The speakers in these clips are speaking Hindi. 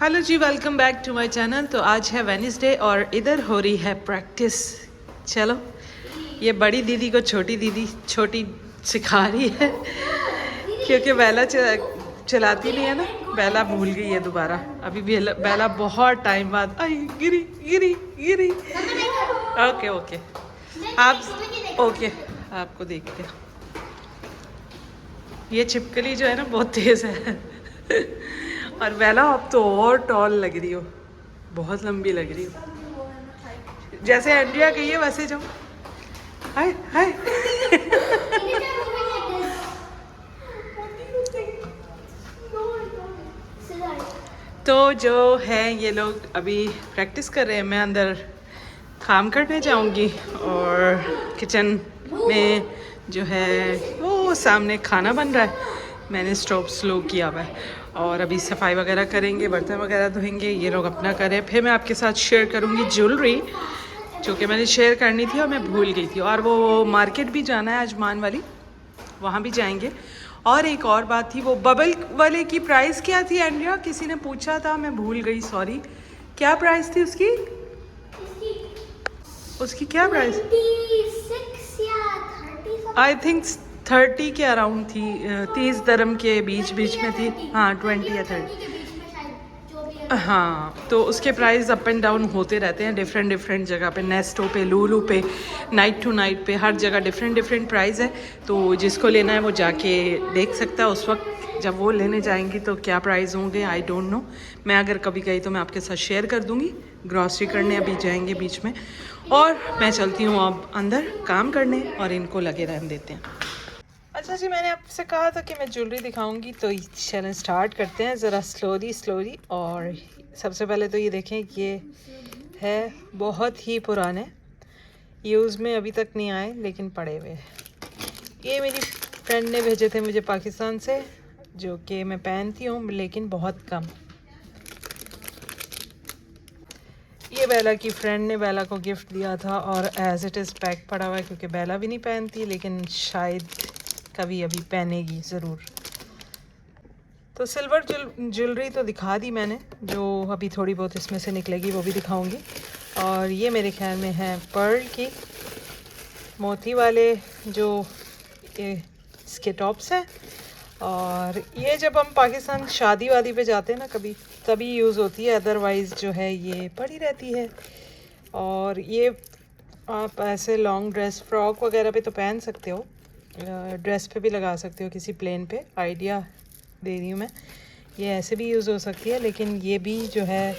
हेलो जी, welcome back to my channel. तो आज है वेडनेसडे और इधर हो रही है प्रैक्टिस। चलो, ये बड़ी दीदी को छोटी दीदी छोटी सिखा रही है क्योंकि बेला चलाती नहीं है ना। बेला भूल गई है दोबारा। अभी बेला बहुत टाइम बाद आई, गिरी गिरी गिरी। ओके ओके, आप ओके, आपको देखते हैं। ये छिपकली जो है ना बहुत तेज है और बेला अब तो और टॉल लग रही हो, बहुत लंबी लग रही हो। जैसे एंड्रिया गई है वैसे जाओ। हाय हाय तो जो है ये लोग अभी प्रैक्टिस कर रहे हैं। मैं अंदर काम करने जाऊंगी और किचन में जो है वो सामने खाना बन रहा है। मैंने स्टोव स्लो किया हुआ है और अभी सफाई वगैरह करेंगे, बर्तन वगैरह धोएंगे। ये लोग अपना करें, फिर मैं आपके साथ शेयर करूंगी ज्वेलरी जो कि मैंने शेयर करनी थी और मैं भूल गई थी। और वो मार्केट भी जाना है अजमान वाली, वहाँ भी जाएंगे। और एक और बात थी, वो बबल वाले की प्राइस क्या थी एंड्रिया? किसी ने पूछा था, मैं भूल गई, सॉरी। क्या प्राइस थी उसकी? उसकी क्या प्राइस? 26 या 30 आई थिंक 30 के अराउंड थी, 30 दरम के बीच में थी। हाँ 20 या 30। के बीच में शायद, जो भी है। हाँ, तो उसके प्राइस अप एंड डाउन होते रहते हैं डिफरेंट जगह पे, नेस्टो पे, लूलू पे, नाइट टू नाइट पे, हर जगह डिफरेंट प्राइस है। तो जिसको लेना है वो जाके देख सकता है। उस वक्त जब वो लेने जाएंगी तो क्या प्राइस होंगे आई डोंट नो। मैं अगर कभी गई तो मैं आपके साथ शेयर कर दूँगी। ग्रॉसरी करने अभी जाएंगे बीच में, और मैं चलती हूँ अब अंदर काम करने और इनको लगे रहने देते हैं। अच्छा जी, मैंने आपसे कहा था कि मैं ज्वेलरी दिखाऊंगी, तो चलें स्टार्ट करते हैं ज़रा स्लोली। और सबसे पहले तो ये देखें, ये है बहुत ही पुराने, यूज़ में अभी तक नहीं आए लेकिन पड़े हुए। ये मेरी फ्रेंड ने भेजे थे मुझे पाकिस्तान से, जो कि मैं पहनती हूँ लेकिन बहुत कम। ये बेला की फ्रेंड ने बेला को गिफ्ट दिया था और एज इट इज़ पैक पड़ा हुआ है, क्योंकि बेला भी नहीं पहनती लेकिन शायद कभी अभी पहनेगी ज़रूर। तो सिल्वर ज्वेलरी तो दिखा दी मैंने, जो अभी थोड़ी बहुत इसमें से निकलेगी वो भी दिखाऊंगी। और ये मेरे ख्याल में है पर्ल की मोती वाले जो इसके टॉप्स हैं। और ये जब हम पाकिस्तान शादी वादी पे जाते हैं ना कभी, तभी यूज़ होती है, अदरवाइज़ जो है ये पड़ी रहती है। और ये आप ऐसे लॉन्ग ड्रेस, फ्रॉक वगैरह पे तो पहन सकते हो, ड्रेस पे भी लगा सकते हो किसी प्लेन पे। आइडिया दे रही हूँ मैं। ये ऐसे भी यूज़ हो सकती है, लेकिन ये भी जो है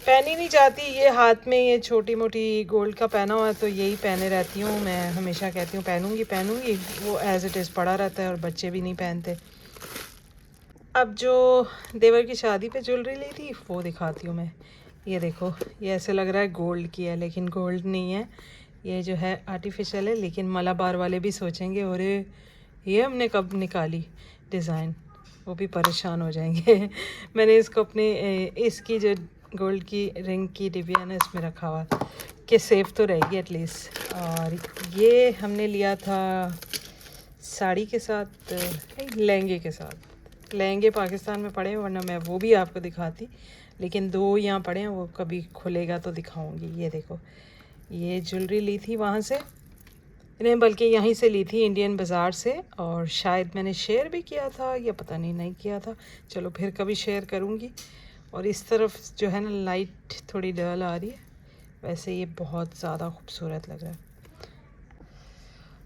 पहनी नहीं जाती। ये हाथ में ये छोटी मोटी गोल्ड का पहना हुआ है, तो यही पहने रहती हूँ मैं। हमेशा कहती हूँ पहनूंगी, वो एज इट इज़ पड़ा रहता है और बच्चे भी नहीं पहनते। अब जो देवर की शादी पे ज्वेलरी ली थी वो दिखाती हूँ मैं। ये देखो, ये ऐसे लग रहा है गोल्ड की है लेकिन गोल्ड नहीं है, ये जो है आर्टिफिशियल है। लेकिन मलाबार वाले भी सोचेंगे अरे ये हमने कब निकाली डिज़ाइन, वो भी परेशान हो जाएंगे मैंने इसको अपने इसकी जो गोल्ड की रिंग की डिबिया ना इसमें रखा हुआ कि सेफ तो रहेगी एटलीस्ट। और ये हमने लिया था साड़ी के साथ, लहंगे के साथ। लहंगे पाकिस्तान में पड़े हैं, वरना मैं वो भी आपको दिखाती, लेकिन दो यहाँ पड़े हैं, वो कभी खुलेगा तो दिखाऊंगी। ये देखो, ये ज्वेलरी ली थी वहाँ से, नहीं बल्कि यहीं से ली थी, इंडियन बाज़ार से। और शायद मैंने शेयर भी किया था या पता नहीं किया था, चलो फिर कभी शेयर करूँगी। और इस तरफ जो है ना लाइट थोड़ी डल आ रही है, वैसे ये बहुत ज़्यादा खूबसूरत लग रहा है।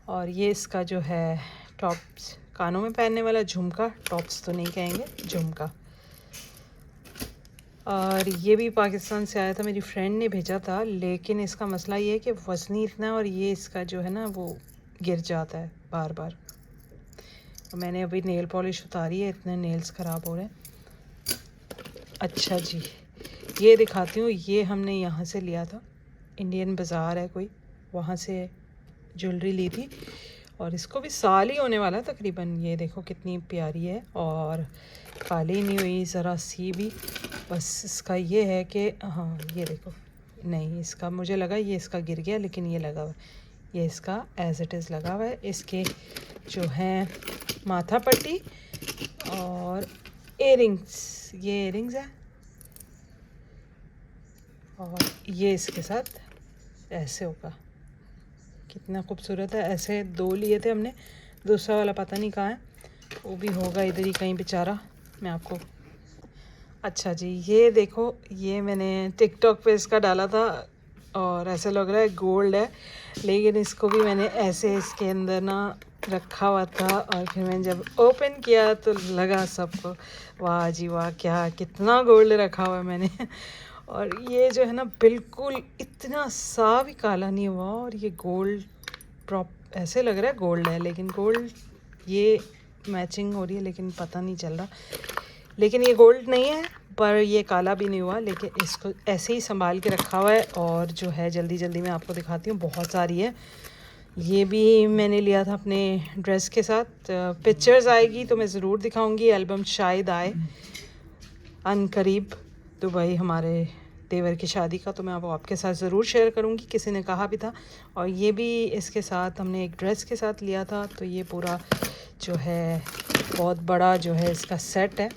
और ये इसका जो है टॉप्स, कानों में पहनने वाला झुमका, टॉप्स तो नहीं कहेंगे, झुमका। और ये भी पाकिस्तान से आया था, मेरी फ्रेंड ने भेजा था, लेकिन इसका मसला ये है कि वज़नी इतना है और ये इसका जो है ना वो गिर जाता है बार बार। और मैंने अभी नेल पॉलिश उतारी है, इतने नेल्स ख़राब हो रहे हैं। अच्छा जी, ये दिखाती हूँ, ये हमने यहाँ से लिया था, इंडियन बाज़ार है कोई, वहाँ से ज्वेलरी ली थी। और इसको भी साल ही होने वाला है तकरीबन। ये देखो कितनी प्यारी है और काली नहीं हुई ज़रा सी भी। बस इसका ये है कि हाँ ये देखो, नहीं इसका मुझे लगा ये इसका गिर गया, लेकिन ये लगा हुआ है, ये इसका एज इट इज़ लगा हुआ है। इसके जो हैं माथा पट्टी और इयरिंग्स, ये इयरिंग्स है, और ये इसके साथ ऐसे होगा, कितना खूबसूरत है। ऐसे 2 लिए थे हमने, दूसरा वाला पता नहीं कहाँ है, वो भी होगा इधर ही कहीं बेचारा। मैं आपको, अच्छा जी ये देखो, ये मैंने टिकटॉक पे इसका डाला था और ऐसे लग रहा है गोल्ड है, लेकिन इसको भी मैंने ऐसे इसके अंदर ना रखा हुआ था और फिर मैंने जब ओपन किया तो लगा सबको वाह जी वाह, क्या कितना गोल्ड रखा हुआ है मैंने। और ये जो है ना बिल्कुल इतना सा भी काला नहीं हुआ, और ये गोल्ड प्रॉप ऐसे लग रहा है गोल्ड है, लेकिन गोल्ड ये मैचिंग हो रही है लेकिन पता नहीं चल रहा, लेकिन ये गोल्ड नहीं है पर ये काला भी नहीं हुआ, लेकिन इसको ऐसे ही संभाल के रखा हुआ है। और जो है जल्दी जल्दी मैं आपको दिखाती हूँ, बहुत सारी है। ये भी मैंने लिया था अपने ड्रेस के साथ, पिक्चर्स आएगी तो मैं ज़रूर दिखाऊंगी, एल्बम शायद आए अनकरीब दुबई हमारे देवर की शादी का, तो मैं वो आपके साथ ज़रूर शेयर करूंगी, किसी ने कहा भी था। और ये भी इसके साथ हमने एक ड्रेस के साथ लिया था, तो ये पूरा जो है बहुत बड़ा जो है इसका सेट है।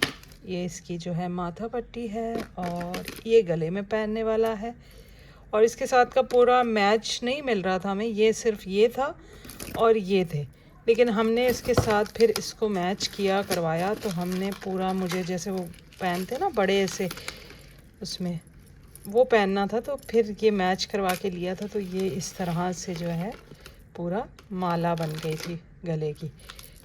ये इसकी जो है माथा पट्टी है और ये गले में पहनने वाला है, और इसके साथ का पूरा मैच नहीं मिल रहा था हमें, ये सिर्फ ये था और ये थे, लेकिन हमने इसके साथ फिर इसको मैच किया करवाया, तो हमने पूरा, मुझे जैसे वो पहनते ना बड़े ऐसे उसमें वो पहनना था, तो फिर ये मैच करवा के लिया था। तो ये इस तरह से जो है पूरा माला बन गई थी गले की,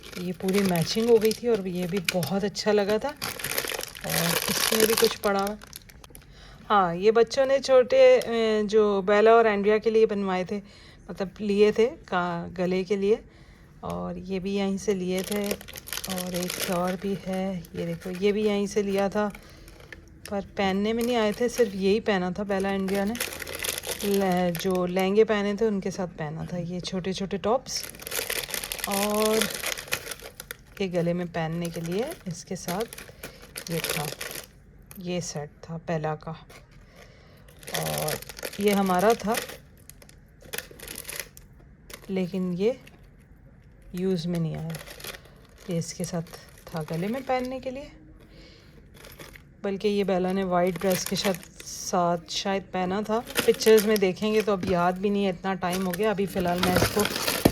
तो ये पूरी मैचिंग हो गई थी और ये भी बहुत अच्छा लगा था। और इसमें भी कुछ पड़ा हुआ, हाँ ये बच्चों ने छोटे जो बेला और एंड्रिया के लिए बनवाए थे, मतलब लिए थे का गले के लिए, और ये भी यहीं से लिए थे। और एक और भी है, ये देखो ये भी यहीं से लिया था, पर पहनने में नहीं आए थे, सिर्फ यही पहना था बेला एंड्रिया ने, जो लहंगे पहने थे उनके साथ पहना था ये छोटे छोटे टॉप्स। और ये गले में पहनने के लिए इसके साथ ये था, ये सेट था बेला का, और ये हमारा था लेकिन ये यूज़ में नहीं आया, ये इसके साथ था गले में पहनने के लिए। बल्कि ये बेला ने वाइट ड्रेस के साथ शायद पहना था, पिक्चर्स में देखेंगे तो अब याद भी नहीं है, इतना टाइम हो गया। अभी फ़िलहाल मैं इसको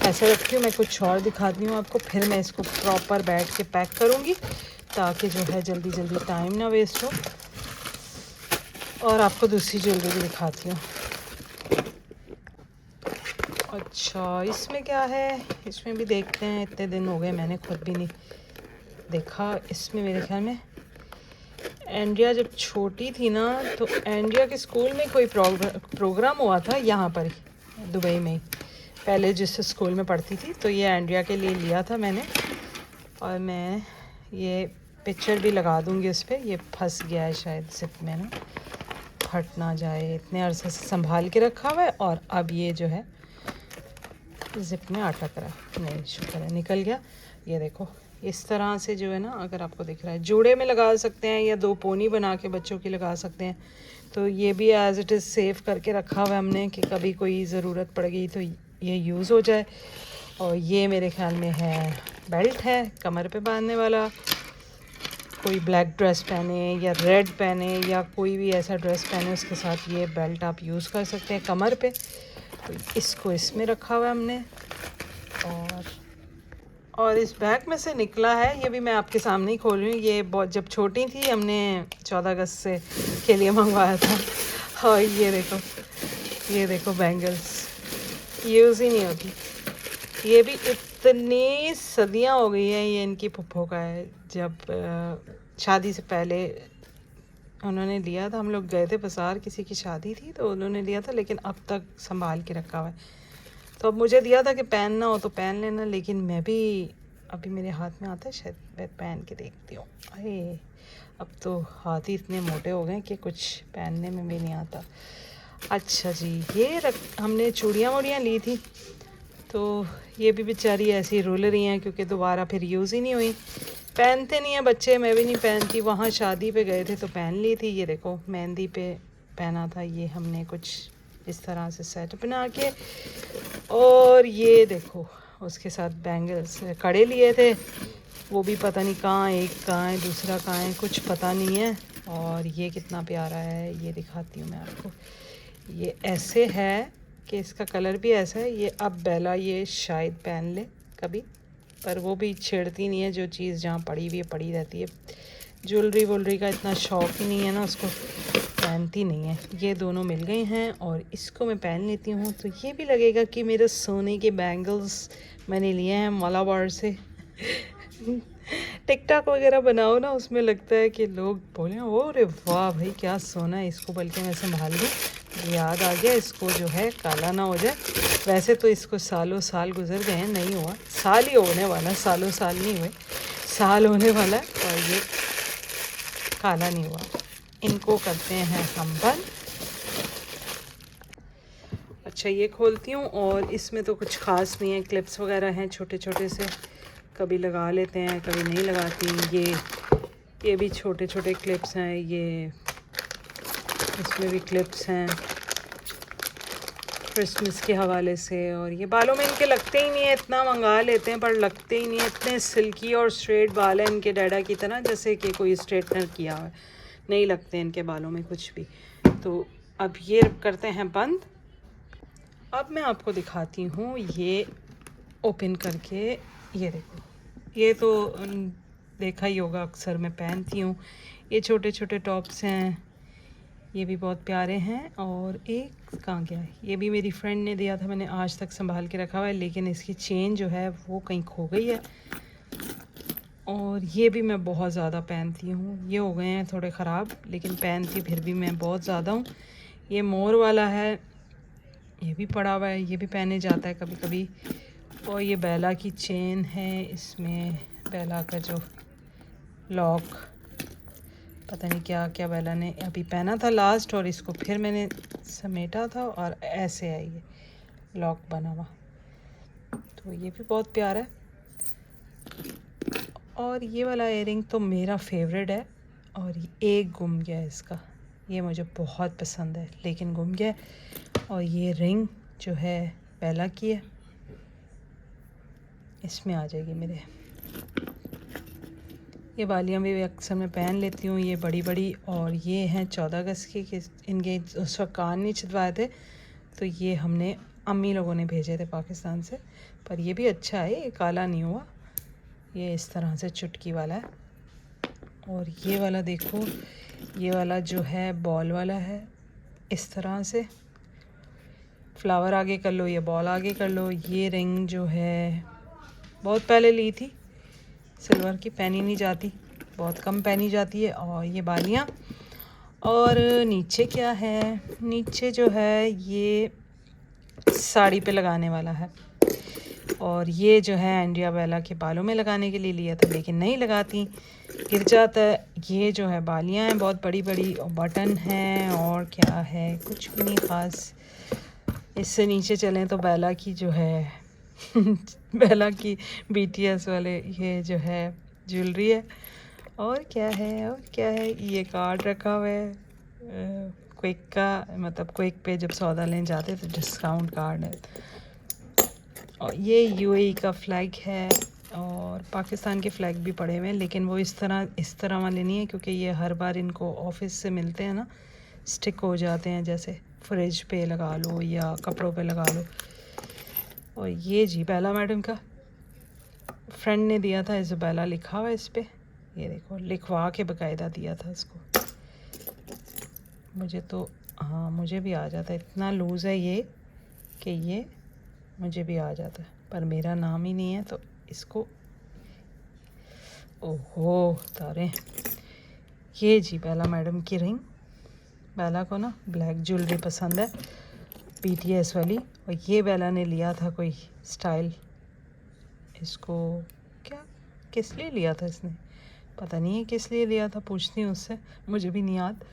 ऐसे रखती हूँ, मैं कुछ और दिखाती हूँ आपको, फिर मैं इसको प्रॉपर बैठ के पैक करूँगी ताकि जो है जल्दी जल्दी टाइम ना वेस्ट हो। और आपको दूसरी ज्वेलरी भी दिखाती हूँ। अच्छा इसमें क्या है, इसमें भी देखते हैं, इतने दिन हो गए मैंने खुद भी नहीं देखा। इसमें मेरे ख्याल में एंड्रिया जब छोटी थी ना, तो एंड्रिया के स्कूल में कोई प्रोग्राम हुआ था यहाँ पर ही दुबई में ही, पहले जिस स्कूल में पढ़ती थी, तो ये एंड्रिया के लिए लिया था मैंने। और मैं ये पिक्चर भी लगा दूँगी उस पर, ये फंस गया है शायद जिप में ना, फट ना जाए, इतने अरसे से संभाल के रखा हुआ है और अब ये जो है जिप में अटक रहा है, नहीं शुक्र है निकल गया। ये देखो इस तरह से जो है ना, अगर आपको दिख रहा है जूड़े में लगा सकते हैं या 2 पोनी बना के बच्चों की लगा सकते हैं। तो ये भी एज़ इट इज़ सेव करके रखा हुआ है हमने कि कभी कोई ज़रूरत पड़ गई तो ये यूज़ हो जाए। और ये मेरे ख्याल में है बेल्ट है कमर पे बांधने वाला, कोई ब्लैक ड्रेस पहने या रेड पहने या कोई भी ऐसा ड्रेस पहने उसके साथ ये बेल्ट आप यूज़ कर सकते हैं कमर पे। तो इसको इसमें रखा हुआ है हमने। और इस बैग में से निकला है, ये भी मैं आपके सामने ही खोल रही हूँ, ये बहुत जब छोटी थी हमने 14 अगस्त से के लिए मंगवाया था। और ये देखो बैंगल्स यूज़ ही नहीं होती, ये भी इतनी सदियाँ हो गई हैं, ये इनकी फुफ्फो का है। जब शादी से पहले उन्होंने लिया था, हम लोग गए थे बाज़ार, किसी की शादी थी तो उन्होंने लिया था, लेकिन अब तक संभाल के रखा हुआ है। तो अब मुझे दिया था कि पहनना हो तो पहन लेना, लेकिन मैं भी अभी मेरे हाथ में आता है, शायद मैं पहन के देखती हूँ। अरे अब तो हाथ ही इतने मोटे हो गए कि कुछ पहनने में भी नहीं आता। अच्छा जी, ये हमने चूड़ियाँ वूड़ियाँ ली थी, तो ये भी बेचारी ऐसी ही रुल रही हैं क्योंकि दोबारा फिर यूज़ ही नहीं हुई। पहनते नहीं हैं बच्चे, मैं भी नहीं पहनती, वहाँ शादी पे गए थे तो पहन ली थी। ये देखो मेहंदी पे पहना था, ये हमने कुछ इस तरह से सेट बना के। और ये देखो उसके साथ बैंगल्स कड़े लिए थे, वो भी पता नहीं कहाँ, एक कहाँ है दूसरा कहाँ है, कुछ पता नहीं है। और ये कितना प्यारा है, ये दिखाती हूँ मैं आपको। ये ऐसे है कि इसका कलर भी ऐसा है। ये अब बेला ये शायद पहन ले कभी, पर वो भी छेड़ती नहीं है, जो चीज़ जहाँ पड़ी हुई है पड़ी रहती है। ज्वेलरी वोलरी का इतना शौक ही नहीं है ना उसको, पहनती नहीं है। ये दोनों मिल गए हैं और इसको मैं पहन लेती हूँ, तो ये भी लगेगा कि मेरे सोने के बैंगल्स मैंने लिए हैं मालाबार से। टिकटॉक वगैरह बनाओ ना, उसमें लगता है कि लोग बोले ओ अरे वाह भाई क्या सोना है, इसको बल्कि मैं संभाल लूँ। याद आ गया इसको जो है काला ना हो जाए। वैसे तो इसको सालों साल गुजर गए हैं, नहीं हुआ, साल ही होने वाला, सालों साल नहीं हुए, साल होने वाला है और ये काला नहीं हुआ। इनको करते हैं हम बंद। अच्छा ये खोलती हूँ और इसमें तो कुछ ख़ास नहीं है, क्लिप्स वगैरह हैं छोटे छोटे से, कभी लगा लेते हैं कभी नहीं लगाती। ये भी छोटे छोटे क्लिप्स हैं, ये इसमें भी क्लिप्स हैं क्रिसमस के हवाले से। और ये बालों में इनके लगते ही नहीं है, इतना मंगा लेते हैं पर लगते ही नहीं है। इतने सिल्की और स्ट्रेट बाल हैं इनके डैडा की तरह, जैसे कि कोई स्ट्रेटनर किया है, नहीं लगते इनके बालों में कुछ भी। तो अब ये करते हैं बंद। अब मैं आपको दिखाती हूँ ये ओपन करके। ये देखो, ये तो देखा ही होगा, अक्सर मैं पहनती हूँ। ये छोटे छोटे टॉप्स हैं, ये भी बहुत प्यारे हैं। और एक कहाँ गया है, ये भी मेरी फ्रेंड ने दिया था, मैंने आज तक संभाल के रखा हुआ है, लेकिन इसकी चेन जो है वो कहीं खो गई है। और ये भी मैं बहुत ज़्यादा पहनती हूँ, ये हो गए हैं थोड़े ख़राब, लेकिन पहनती फिर भी मैं बहुत ज़्यादा हूँ। ये मोर वाला है, ये भी पड़ा हुआ है, ये भी पहने जाता है कभी कभी। और ये बेला की चेन है, इसमें बेला का जो लॉक, पता नहीं क्या क्या बेला ने अभी पहना था लास्ट, और इसको फिर मैंने समेटा था और ऐसे है ये लॉक बना हुआ। तो ये भी बहुत प्यारा है। और ये वाला इयररिंग तो मेरा फेवरेट है, और एक गुम गया है इसका, ये मुझे बहुत पसंद है लेकिन गुम गया है। और ये रिंग जो है बेला की है, इसमें आ जाएगी मेरे। ये बालियाँ भी अक्सर मैं पहन लेती हूँ, ये बड़ी बड़ी। और ये हैं 14 अगस्त की, कि इनके उस वक्त कान नहीं छिदवाए थे, तो ये हमने अम्मी लोगों ने भेजे थे पाकिस्तान से। पर ये भी अच्छा है, ये काला नहीं हुआ, ये इस तरह से चुटकी वाला है। और ये वाला देखो, ये वाला जो है बॉल वाला है, इस तरह से फ्लावर आगे कर लो, ये बॉल आगे कर लो। ये रिंग जो है बहुत पहले ली थी, सिल्वर की, पहनी नहीं जाती, बहुत कम पहनी जाती है। और ये बालियाँ। और नीचे क्या है, नीचे जो है ये साड़ी पे लगाने वाला है। और ये जो है एंड्रिया बेला के बालों में लगाने के लिए लिया था, लेकिन नहीं लगाती, गिर जाता है। ये जो है बालियाँ हैं बहुत बड़ी बड़ी, और बटन हैं। और क्या है, कुछ भी नहीं ख़ास। इससे नीचे चलें तो बेला की जो है बेला की BTS वाले ये जो है ज्वेलरी है। और क्या है, और क्या है, ये कार्ड रखा हुआ है क्विक का, मतलब क्विक पे जब सौदा लेने जाते तो डिस्काउंट कार्ड है। और ये UAE का फ्लैग है, और पाकिस्तान के फ्लैग भी पड़े हुए हैं, लेकिन वो इस तरह वाले नहीं है, क्योंकि ये हर बार इनको ऑफिस से मिलते हैं ना, स्टिक हो जाते हैं, जैसे फ्रिज पे लगा लो या कपड़ों पे लगा लो। और ये जी बेला मैडम का फ्रेंड ने दिया था, इज़ाबेला लिखा हुआ है इस पर, ये देखो, लिखवा के बाकायदा दिया था इसको। मुझे तो हाँ, मुझे भी आ जाता है, इतना लूज़ है ये कि ये मुझे भी आ जाता है, पर मेरा नाम ही नहीं है तो इसको, ओहो तारे। ये जी बेला मैडम की रिंग। बेला को ना ब्लैक ज्वेलरी पसंद है, BTS वाली। और ये बेला ने लिया था कोई स्टाइल, इसको क्या, किस लिए लिया था इसने, पता नहीं है किस लिए लिया था, पूछती हूँ उससे, मुझे भी नहीं याद।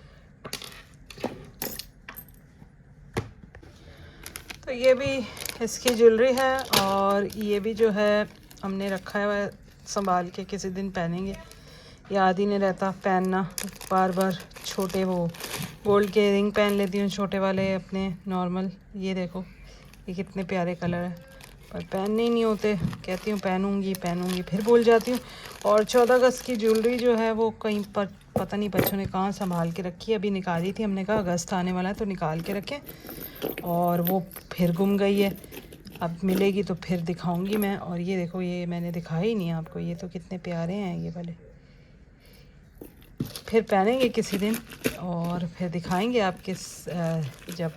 तो ये भी इसकी ज्वेलरी है। और ये भी जो है हमने रखा है संभाल के, किसी दिन पहनेंगे, याद ही नहीं रहता पहनना, बार बार छोटे वो गोल्ड के रिंग पहन लेती हूँ छोटे वाले अपने नॉर्मल। ये देखो, ये कितने प्यारे कलर है, पर पहनने ही नहीं होते। कहती हूँ पहनूंगी पहनूंगी, फिर भूल जाती हूँ। और 14 अगस्त की ज्वेलरी जो है वो कहीं पर पता नहीं बच्चों ने कहाँ संभाल के रखी है। अभी निकाली थी, हमने कहा अगस्त आने वाला है तो निकाल के रखें, और वो फिर गुम गई है। अब मिलेगी तो फिर दिखाऊंगी मैं। और ये देखो, ये मैंने दिखाया ही नहीं आपको, ये तो कितने प्यारे हैं ये वाले। फिर पहनेंगे किसी दिन और फिर दिखाएंगे आपके जब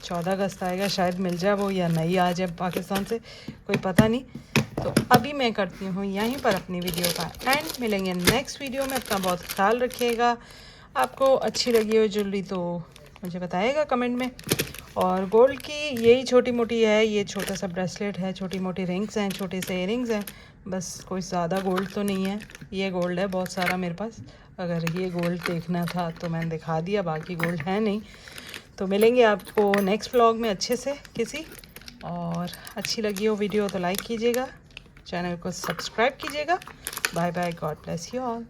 14 अगस्त आएगा, शायद मिल जाए वो, या नहीं आ जाए पाकिस्तान से, कोई पता नहीं। तो अभी मैं करती हूँ यहीं पर अपनी वीडियो का एंड। मिलेंगे नेक्स्ट वीडियो में। अपना बहुत ख्याल रखिएगा। आपको अच्छी लगी हो ज्वेलरी तो मुझे बताइएगा कमेंट में। और गोल्ड की यही छोटी मोटी है, ये छोटा सा ब्रेसलेट है, छोटी मोटी रिंग्स हैं, छोटे से इयरिंग्स हैं, बस कोई ज़्यादा गोल्ड तो नहीं है। ये गोल्ड है बहुत सारा मेरे पास। अगर ये गोल्ड देखना था तो मैंने दिखा दिया, बाकी गोल्ड है नहीं। तो मिलेंगे आपको नेक्स्ट व्लॉग में अच्छे से किसी। और अच्छी लगी हो वीडियो तो लाइक कीजिएगा, चैनल को सब्सक्राइब कीजिएगा। Bye bye, God bless you all.